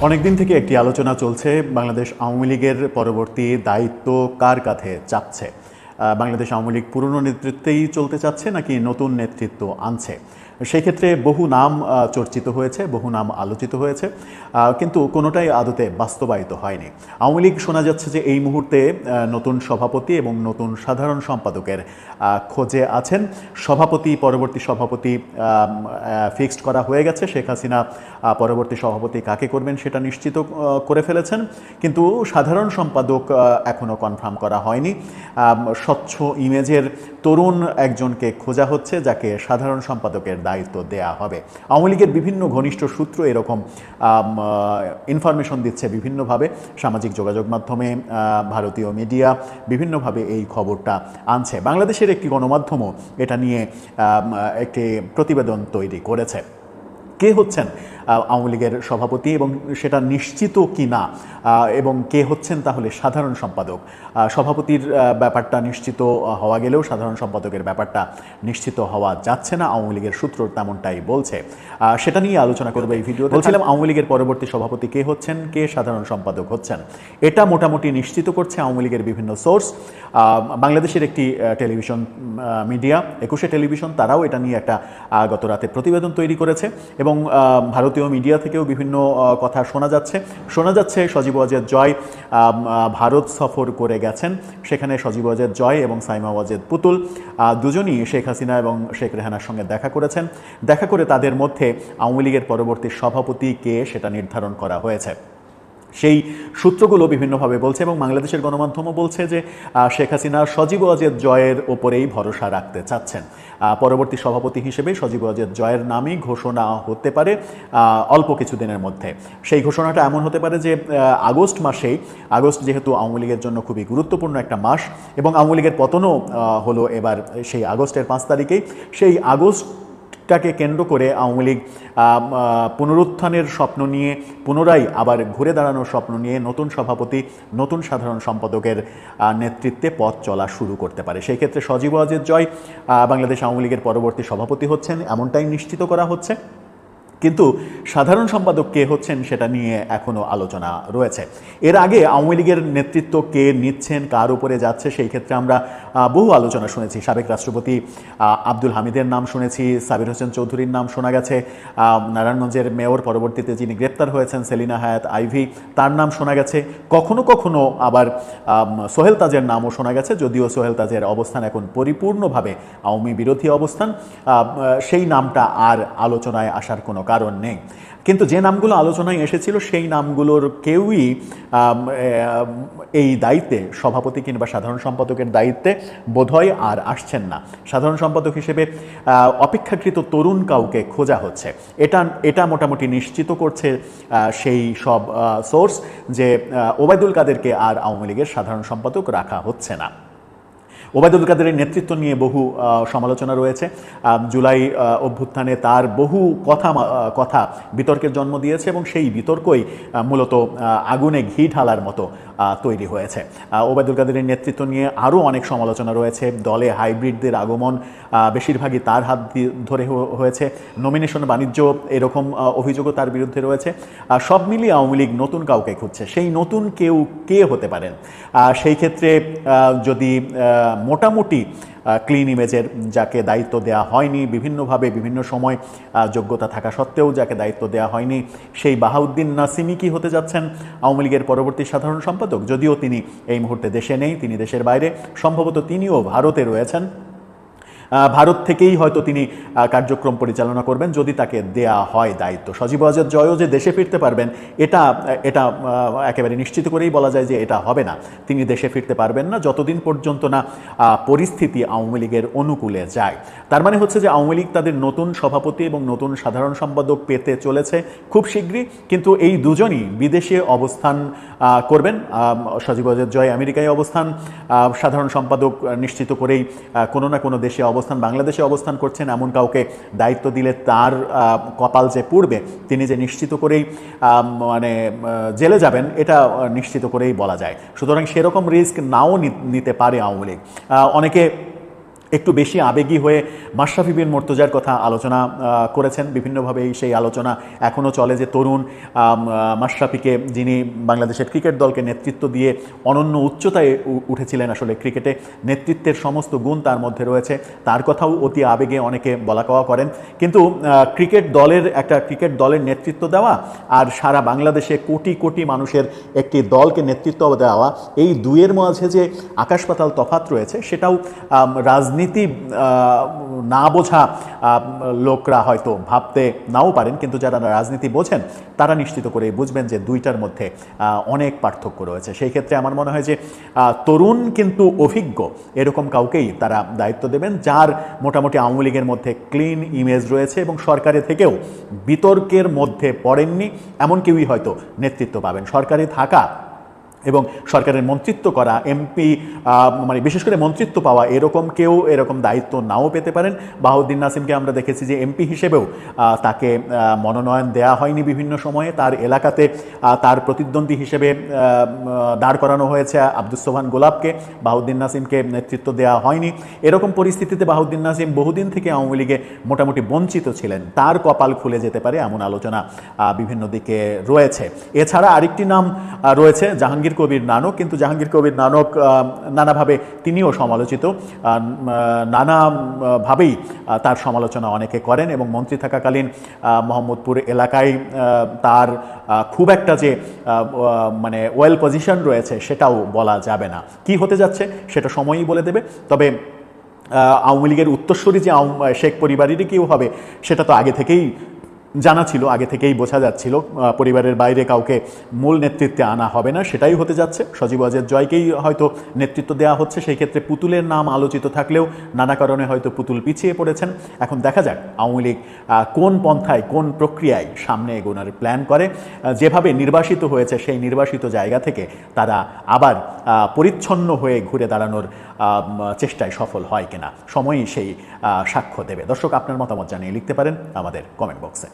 অনেকদিন থেকে একটি আলোচনা চলছে বাংলাদেশ আওয়ামী লীগের পরবর্তী দায়িত্ব কার কাঁধে চাপছে। বাংলাদেশ আওয়ামী লীগ পুরনো নেতৃত্বেই চলতে চাচ্ছে নাকি নতুন নেতৃত্ব আনছে। সেই ক্ষেত্রে বহু নাম চর্চিত হয়েছে, বহু নাম আলোচিত হয়েছে, কিন্তু কোনোটাই আদতে বাস্তবায়িত হয়নি। আওয়ামী লীগ শোনা যাচ্ছে যে এই মুহূর্তে নতুন সভাপতি এবং নতুন সাধারণ সম্পাদকের খোঁজে আছেন। পরবর্তী সভাপতি ফিক্সড করা হয়ে গেছে। শেখ হাসিনা পরবর্তী সভাপতি কাকে করবেন সেটা নিশ্চিত করে ফেলেছেন, কিন্তু সাধারণ সম্পাদক এখনও কনফার্ম করা হয়নি। স্বচ্ছ ইমেজের তরুণ একজনকে খোঁজা হচ্ছে যাকে সাধারণ সম্পাদকের দায়িত্ব দেয়া হবে। আওয়ামী লীগের বিভিন্ন ঘনিষ্ঠ সূত্র এরকম ইনফরমেশন দিচ্ছে বিভিন্নভাবে, সামাজিক যোগাযোগ মাধ্যমে, ভারতীয় মিডিয়া বিভিন্নভাবে এই খবরটা আনছে। বাংলাদেশের একটি গণমাধ্যমও এটা নিয়ে একটি প্রতিবেদন তৈরি করেছে। কে হচ্ছেন আওয়ামী লীগের সভাপতি এবং সেটা নিশ্চিত কি না, এবং কে হচ্ছেন তাহলে সাধারণ সম্পাদক। সভাপতির ব্যাপারটা নিশ্চিত হওয়া গেলেও সাধারণ সম্পাদকের ব্যাপারটা নিশ্চিত হওয়া যাচ্ছে না, আওয়ামী লীগের সূত্র তেমনটাই বলছে। সেটা নিয়ে আলোচনা করবো এই ভিডিওতে। বলছিলাম আওয়ামী লীগের পরবর্তী সভাপতি কে হচ্ছেন, কে সাধারণ সম্পাদক হচ্ছেন, এটা মোটামুটি নিশ্চিত করছে আওয়ামী লীগের বিভিন্ন সোর্স। বাংলাদেশের একটি টেলিভিশন মিডিয়া 21 টেলিভিশন, তারাও এটা নিয়ে একটা গত রাতে প্রতিবেদন তৈরি করেছে এবং ভারতীয় মিডিয়া থেকেও বিভিন্ন কথা শোনা যাচ্ছে। সজীব ওয়াজেদ জয় ভারত সফর করে গেছেন, সেখানে সজীব ওয়াজেদ জয় এবং সাইমা ওয়াজেদ পুতুল দুজনই শেখ হাসিনা এবং শেখ রেহানার সঙ্গে দেখা করেছেন। দেখা করে তাদের মধ্যে আওয়ামী লীগের পরবর্তী সভাপতি কে সেটা নির্ধারণ করা হয়েছে। সেই সূত্রগুলো বিভিন্নভাবে বলছে এবং বাংলাদেশের গণমাধ্যমও বলছে যে শেখ হাসিনা সজীব ওয়াজেদ জয়ের ওপরেই ভরসা রাখতে চাচ্ছেন। পরবর্তী সভাপতি হিসেবে সজীব ওয়াজেদ জয়ের নামই ঘোষণা হতে পারে অল্প কিছুদিনের মধ্যে। সেই ঘোষণাটা এমন হতে পারে যে আগস্ট যেহেতু আওয়ামী লীগের জন্য খুবই গুরুত্বপূর্ণ একটা মাস এবং আওয়ামী লীগের পতনও হলো এবার সেই আগস্টের 5 তারিখেই। সেই আগস্টটাকে কেন্দ্র করে আওয়ামী লীগ পুনরুত্থানের স্বপ্ন নিয়ে, পুনরায় আবার ঘুরে দাঁড়ানোর স্বপ্ন নিয়ে নতুন সভাপতি, নতুন সাধারণ সম্পাদকের নেতৃত্বে পথ চলা শুরু করতে পারে। সেই ক্ষেত্রে সজীব ওয়াজেদ জয় বাংলাদেশ আওয়ামী লীগের পরবর্তী সভাপতি হচ্ছেন, এমনটাই নিশ্চিত করা হচ্ছে। কিন্তু সাধারণ সম্পাদক কে হচ্ছেন সেটা নিয়ে এখনও আলোচনা রয়েছে। এর আগে আওয়ামী লীগের নেতৃত্ব কে নিচ্ছেন, কার উপরে যাচ্ছে, সেই ক্ষেত্রে আমরা বহু আলোচনা শুনেছি। সাবেক রাষ্ট্রপতি আব্দুল হামিদের নাম শুনেছি, সাবির হোসেন চৌধুরীর নাম শোনা গেছে, নারায়ণগঞ্জের মেয়র পরবর্তীতে যিনি গ্রেপ্তার হয়েছেন সেলিনা হায়াত আইভি, তার নাম শোনা গেছে। কখনো কখনো আবার সোহেল তাজের নামও শোনা গেছে, যদিও সোহেল তাজের অবস্থান এখন পরিপূর্ণভাবে আওয়ামী বিরোধী অবস্থান, সেই নামটা আর আলোচনায় আসার কোনো কারণ নেই। কিন্তু যে নামগুলো আলোচনায় এসেছিল সেই নামগুলোর কেউই এই দায়িত্বে, সভাপতি কিংবা সাধারণ সম্পাদকের দায়িত্বে বোধহয় আর আসছেন না। সাধারণ সম্পাদক হিসেবে অপেক্ষাকৃত তরুণ কাউকে খোঁজা হচ্ছে। এটা মোটামুটি নিশ্চিত করছে সেই সব সোর্স যে ওবায়দুল কাদেরকে আর আওয়ামী লীগের সাধারণ সম্পাদক রাখা হচ্ছে না। ওবায়দুল কাদেরের নেতৃত্ব নিয়ে বহু সমালোচনা রয়েছে। জুলাই অভ্যুত্থানে তার বহু কথা বিতর্কের জন্ম দিয়েছে এবং সেই বিতর্কই মূলত আগুনে ঘি ঢালার মতো তৈরি হয়েছে। ওবায়দুল কাদেরের নেতৃত্ব নিয়ে আরও অনেক সমালোচনা রয়েছে। দলে হাইব্রিডদের আগমন বেশিরভাগই তার হাত ধরে হয়েছে, নমিনেশন বাণিজ্য, এরকম অভিযোগও তার বিরুদ্ধে রয়েছে। সব মিলিয়ে আওয়ামী লীগ নতুন কাউকে খুঁজছে। সেই নতুন কেউ কে হতে পারেন? সেই ক্ষেত্রে যদি মোটামুটি ক্লিন ইমেজের যাকে দায়িত্ব দেওয়া হয়নি, বিভিন্নভাবে বিভিন্ন সময় যোগ্যতা থাকা সত্ত্বেও যাকে দায়িত্ব দেওয়া হয়নি, সেই বাহাউদ্দিন নাসিমি কি হতে যাচ্ছেন আওয়ামী লীগের পরবর্তী সাধারণ সম্পাদক? যদিও তিনি এই মুহূর্তে দেশে নেই, তিনি দেশের বাইরে, সম্ভবত তিনিও ভারতে রয়েছেন। ভারত থেকেই হয়তো তিনি কার্যক্রম পরিচালনা করবেন যদি তাকে দেয়া হয় দায়িত্ব। সজীব ওয়াজেদ জয়ও যে দেশে ফিরতে পারবেন এটা একেবারে নিশ্চিত করেই বলা যায় যে এটা হবে না। তিনি দেশে ফিরতে পারবেন না যতদিন পর্যন্ত না পরিস্থিতি আওয়ামী লীগের অনুকূলে যায়। তার মানে হচ্ছে যে আওয়ামী লীগ তাদের নতুন সভাপতি এবং নতুন সাধারণ সম্পাদক পেতে চলেছে খুব শীঘ্রই, কিন্তু এই দুজনই বিদেশে অবস্থান করবেন। সজীব ওয়াজেদ জয় আমেরিকায় অবস্থান, সাধারণ সম্পাদক নিশ্চিত করেই কোনো না কোনো দেশে বাংলাদেশে অবস্থান করছেন। এমন কাউকে দায়িত্ব দিলে তার কপাল যে পুড়বে, তিনি যে নিশ্চিত করেই জেলে যাবেন, এটা নিশ্চিত করেই বলা যায়। সুতরাং সেরকম রিস্ক নাও নিতে পারে আওয়ামী লীগ। অনেকে একটু বেশি আবেগী হয়ে মাশরাফি বিন মুর্তজার কথা আলোচনা করেছেন বিভিন্নভাবে। সেই আলোচনা এখনও চলে যে তরুণ মাশরাফিকে, যিনি বাংলাদেশের ক্রিকেট দলকে নেতৃত্ব দিয়ে অনন্য উচ্চতায় উঠেছিলেন, আসলে ক্রিকেটে নেতৃত্বের সমস্ত গুণ তার মধ্যে রয়েছে, তার কথাও অতি আবেগে অনেকে বলা কওয়া করেন। কিন্তু ক্রিকেট দলের নেতৃত্ব দেওয়া আর সারা বাংলাদেশে কোটি কোটি মানুষের একটি দলকে নেতৃত্ব দেওয়া, এই দুইয়ের মাঝে যে আকাশ পাতাল তফাৎ রয়েছে, সেটাও রাজনীতি না বোঝা লোকরা হয়তো ভাবতে নাও পারেন, কিন্তু যারা রাজনীতি বোঝেন তারা নিশ্চিত করে বুঝবেন যে দুইটার মধ্যে অনেক পার্থক্য রয়েছে। সেই ক্ষেত্রে আমার মনে হয় যে তরুণ কিন্তু অভিজ্ঞ এরকম কাউকেই তারা দায়িত্ব দেবেন, যার মোটামুটি আওয়ামী লীগের মধ্যে ক্লিন ইমেজ রয়েছে এবং সরকারে থেকেও বিতর্কের মধ্যে পড়েননি এমন কেউই হয়তো নেতৃত্ব পাবেন। সরকারে থাকা এবং সরকারের মন্ত্রিত্ব করা, এমপি মানে বিশেষ করে মন্ত্রিত্ব পাওয়া, এরকম দায়িত্ব নাও পেতে পারেন। বাহাউদ্দিন নাসিমকে আমরা দেখেছি যে এমপি হিসেবেও তাকে মনোনয়ন দেয়া হয়নি বিভিন্ন সময়ে। তার এলাকাতে তার প্রতিদ্বন্দ্বী হিসেবে দাঁড় করানো হয়েছে আব্দুস সোবহান গোলাপকে, বাহাউদ্দিন নাসিমকে নেতৃত্ব দেওয়া হয়নি। এরকম পরিস্থিতিতে বাহাউদ্দিন নাসিম বহুদিন থেকে আওয়ামী লীগে মোটামুটি বঞ্চিত ছিলেন, তার কপাল খুলে যেতে পারে এমন আলোচনা বিভিন্ন দিকে রয়েছে। এছাড়া আরেকটি নাম রয়েছে জাহাঙ্গীর কবির নানক, কিন্তু জাহাঙ্গীর কবির নানক নানাভাবে তিনিও সমালোচিত, নানাভাবেই তার সমালোচনা অনেকে করেন এবং মন্ত্রী থাকাকালীন মোহাম্মদপুর এলাকায় তার খুব একটা যে মানে ওয়েল পজিশন রয়েছে সেটাও বলা যাবে না। কি হতে যাচ্ছে সেটা সময়ই বলে দেবে। তবে আওয়ামী লীগের উত্তরসূরি যে শেখ পরিবারেরই কেউ হবে সেটা তো আগে থেকেই জানা ছিল, আগে থেকেই বোঝা যাচ্ছিল। পরিবারের বাইরে কাউকে মূল নেতৃত্বে আনা হবে না, সেটাই হতে যাচ্ছে। সজীব ওয়াজেদ জয়কেই হয়তো নেতৃত্ব দেওয়া হচ্ছে। সেই ক্ষেত্রে পুতুলের নাম আলোচিত থাকলেও নানা কারণে হয়তো পুতুল পিছিয়ে পড়েছেন। এখন দেখা যাক আওয়ামী লীগ কোন পন্থায়, কোন প্রক্রিয়ায় সামনে এগোনোর প্ল্যান করে। যেভাবে নির্বাসিত হয়েছে সেই নির্বাসিত জায়গা থেকে তারা আবার পরিচ্ছন্ন হয়ে ঘুরে দাঁড়ানোর চেষ্টায় সফল হয় কিনা, সময়ই সেই সাক্ষ্য দেবে। দর্শক, আপনার মতামত জানিয়ে লিখতে পারেন আমাদের কমেন্ট বক্সে।